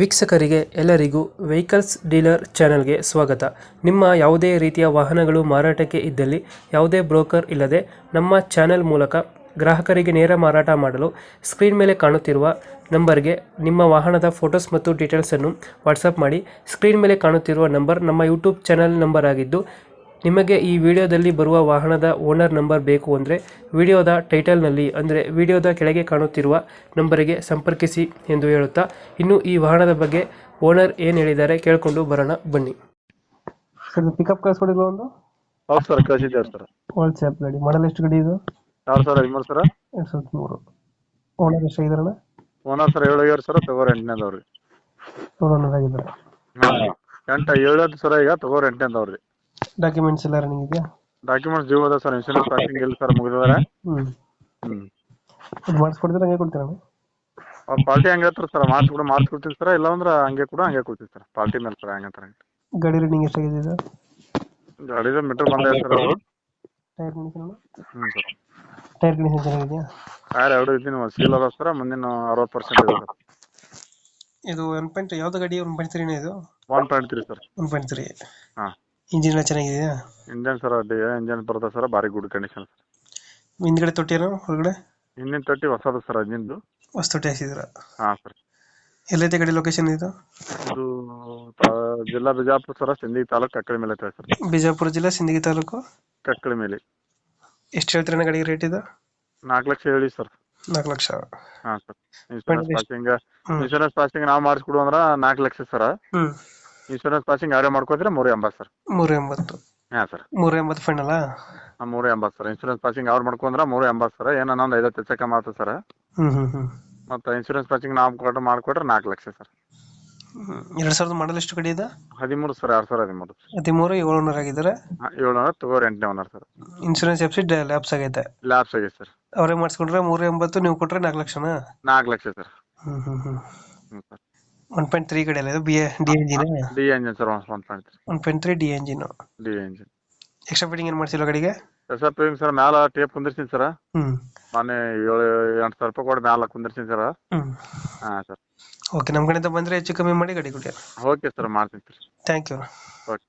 ವೀಕ್ಷಕರಿಗೆ ಎಲ್ಲರಿಗೂ vehicles dealer ಚಾನೆಲ್ಗೆ ಸ್ವಾಗತ. ನಿಮ್ಮ ಯಾವುದೇ ರೀತಿಯ ವಾಹನಗಳು ಮಾರಾಟಕ್ಕೆ ಇದ್ದಲ್ಲಿ ಯಾವುದೇ ಬ್ರೋಕರ್ ಇಲ್ಲದೆ ನಮ್ಮ ಚಾನೆಲ್ ಮೂಲಕ ಗ್ರಾಹಕರಿಗೆ ನೇರ ಮಾರಾಟ ಮಾಡಲು ಸ್ಕ್ರೀನ್ ಮೇಲೆ ಕಾಣುತ್ತಿರುವ ನಂಬರ್ಗೆ ನಿಮ್ಮ ವಾಹನದ ಫೋಟೋಸ್ ಮತ್ತು ಡೀಟೇಲ್ಸನ್ನು ವಾಟ್ಸಪ್ ಮಾಡಿ. ಸ್ಕ್ರೀನ್ ಮೇಲೆ ಕಾಣುತ್ತಿರುವ ನಂಬರ್ ನಮ್ಮ ಯೂಟ್ಯೂಬ್ ಚಾನೆಲ್ ನಂಬರ್ ಆಗಿದ್ದು, ನಿಮಗೆ ಈ ವಿಡಿಯೋದಲ್ಲಿ ಬರುವ ವಾಹನದ ಓನರ್ ನಂಬರ್ ಬೇಕು ಅಂದರೆ ವಿಡಿಯೋದ ಟೈಟಲ್ನಲ್ಲಿ ಅಂದರೆ ವಿಡಿಯೋದ ಕೆಳಗೆ ಕಾಣುತ್ತಿರುವ ನಂಬರಿಗೆ ಸಂಪರ್ಕಿಸಿ ಎಂದು ಹೇಳುತ್ತಾ, ಇನ್ನು ಈ ವಾಹನದ ಬಗ್ಗೆ ಓನರ್ ಏನು ಹೇಳಿದ್ದಾರೆ ಕೇಳಿಕೊಂಡು ಬರೋಣ ಬನ್ನಿ. ಸರ್, ಪಿಕಪ್ ಕಳಿಸ್ಕೊಡಿಲ್ಲ ಒಂದು ಹೌದು ಸರ್, ಕಳಿಸಿದ್ದೇವೆ ಸರ್. ವಾಟ್ಸ್ಆ್ಯಪ್ ಗಾಡಿ ಮಾಡಲ್ ಎಷ್ಟು ಗಾಡಿ ಇದು? 2013 ಸರ್. 2003. ಓನರ್ ಎಷ್ಟಾಗಿದಾರಣ? ಓನರ್ ಸರ್ 7 ಸರ್, ತಗೋರ್ 8ನೇದವ್ರಿ. ಓನರ್ ಆಗಿದ್ದಾರೆ. ಹಾಂ 7 ಸರ್, ಈಗ ತಗೋರ್ 8ನೇದವ್ರಿ. ಡಾಕ್ಯುಮೆಂಟ್ಸ್ ಎಲ್ಲ ರನ್ನಿಂಗ್ ಇದೆಯಾ? ಡಾಕ್ಯುಮೆಂಟ್ಸ್ ಜೀವ ಅದ ಸರ್, ಇನ್ಶೂರೆನ್ಸ್ ಪ್ಯಾಕಿಂಗ್ ಇಲ್ಲ ಸರ್, ಮುಗಿದಾರೆ. ಇದು ಮಾಡಿಸ್ಕೊಡ್ತೀರ ಹಂಗೆ ಕೊಡ್ತೀರಾ? ಪಾರ್ಟಿ ಹಂಗೆ ಇರ್ತಾರೆ ಸರ್, ಮಾಡಿಸ್ಕೊಡ್ತೀವಿ ಸರ್, ಇಲ್ಲ ಅಂದ್ರೆ ಹಂಗೆ ಕೊಡ್ತೀವಿ ಸರ್. ಪಾರ್ಟಿ ಮೇಲೆ ಸರ್, ಹಂಗಂತಾರೆ. ಗಾಡಿ ರನ್ನಿಂಗ್ ಎಷ್ಟಾಗಿದೆ ಇದು? ಗಾಡಿದ ಮೀಟರ್ ಬಂದ ಸರ್ ಅದು. Tyre condition? Sir, tyre condition ಚೆನ್ನಾಗಿದೆಯಾ? ಟೈರ್ 2 ಇದ್ದೀನಿ ಸೀಲ್ ಅದ ಸರ್, ಮುಂದಿನ 60% ಇದೆ ಸರ್. ಇದು 1.3 ಯಾವ್ದು ಗಾಡಿ? 1.3 ಇದು? 1.3 ಸರ್. 1.3. ಹಾಂ. ಇಂಜಿನ್ ಎಲ್ಲ ಚೆನ್ನಾಗಿದೆಯಾ? ಇಂಜನ್ ಸರ್, ಇಂಜನ್ ಬರ್ತದೆ ಸರ್, ಭಾರಿ ಗುಡ್ ಕಂಡೀಷನ್ ಸರ್. ಹಿಂದ್ಗಡೆ ತೊಟ್ಟಿಏನೋ ಹೊರಗಡೆ? ಹಿಂದಿನ ತೊಟ್ಟಿ ಹೊಸದು ಸರ್, ಇಂಜಿನ್ದು ಹೊಸ ತೊಟ್ಟಿ ಹಾಕ್ಸಿದ್ರ? ಹಾಂ ಸರ್. ಎಲ್ಲೈತೆ ಗಾಡಿ ಲೊಕೇಶನ್ ಇದು? ಇದು ಜಿಲ್ಲಾ ಬಿಜಾಪುರ ಸರ್, ಸಿಂದಗಿ ತಾಲೂಕು ಕಕ್ಕಳಿ ಮೇಲೆ ಐತೆ ಸರ್. ಬಿಜಾಪುರ ಜಿಲ್ಲೆ ಸಿಂದಗಿ ತಾಲೂಕು ಕಕ್ಕಳಿ ಮೇಲೆ. ಎಷ್ಟು ಹೇಳ್ತೀರಣ್ಣ ಗಾಡಿ ರೇಟ್ ಇದು? 4 ಲಕ್ಷ ಹೇಳಿ ಸರ್. 4 ಲಕ್ಷ? ಹಾಂ ಸರ್. ಇನ್ಶೂರೆನ್ಸ್ ಪಾಸಿಂಗ್ ನಾವು ಮಾಡಿಸ್ಕೊಡು ಅಂದ್ರೆ 4 ಲಕ್ಷ ಸರ್. ಇನ್ಶೂರೆನ್ಸ್ ಪಾಸಿಂಗ್ ಯಾರೇ ಮಾಡ್ಕೋದ್ರೆ 380 ಸರ್. 380? ಹಾಂ sir. 380 final? 380 sir. Insurance passing ಅವ್ರು ಮಾಡ್ಕೊಂಡ್ರೆ 380 ಸರ್. ಏನೋ ಒಂದು 50 ಹೆಚ್ಚು ಕಮ್ಮಿ ಆಗ್ತದೆ ಸರ್. ಮತ್ತು ಇನ್ಶೂರೆನ್ಸ್ ಪಾಸಿಂಗ್ ನಾವು ಮಾಡಿಕೊಟ್ರೆ 4 ಲಕ್ಷ ಸರ್. 2000 ಮಾಡಲ್ ಎಷ್ಟು ಗಾಡಿ ಇದೆ? 13 ಸರ್, 2013. 13. 7 ಓನರ್ ಆಗಿದ್ದಾರೆ? 7 ಓನರ್, ತಗೋರ್ 8ನೇ owner sir. Insurance FC lapse ಆಗೈತೆ? ಲ್ಯಾಪ್ಸ್ ಆಗಿದೆ ಸರ್. ಅವರೇ ಮಾಡಿಸ್ಕೊಂಡ್ರೆ 380, ನೀವು ಕೊಟ್ರೆ 4 ಲಕ್ಷನಾ? 4 ಲಕ್ಷ ಸರ್. ಹ್ಞೂ ಸರ್. 1.3 ಗಾಡಿ ಅಲ್ಲ ಇದು? D engine? D engine sir. 1.3. 1.3 D engine? D engine. Extra fitting ಏನು ಮಾಡಿಸಿಲ್ಲ ಗಾಡಿಗೆ? ಎಕ್ಸ್ಟ್ರಾ ಫಿಟ್ಟಿಂಗ್ ಸರ್, ಮ್ಯಾಲ ಟೇಪ್ ಕುಂದಿರ್ತೀನಿ ಸರ್. ಮೊನ್ನೆ 800 ರೂಪಾಯಿ ಕೊಟ್ಟು ಮ್ಯಾಲ ಕುಂದಿರ್ತೀನಿ ಸರ್. ಹಾಂ ಸರ್. ಓಕೆ, ನಮ್ಮ ಕಡೆಯಿಂದ ಬಂದರೆ ಹೆಚ್ಚು ಕಮ್ಮಿ ಮಾಡಿ ಗಾಡಿ ಕೊಡಿ. ಓಕೆ ಸರ್, ಮಾಡ್ತೀನಿ ಸರ್. Thank you. ಓಕೆ.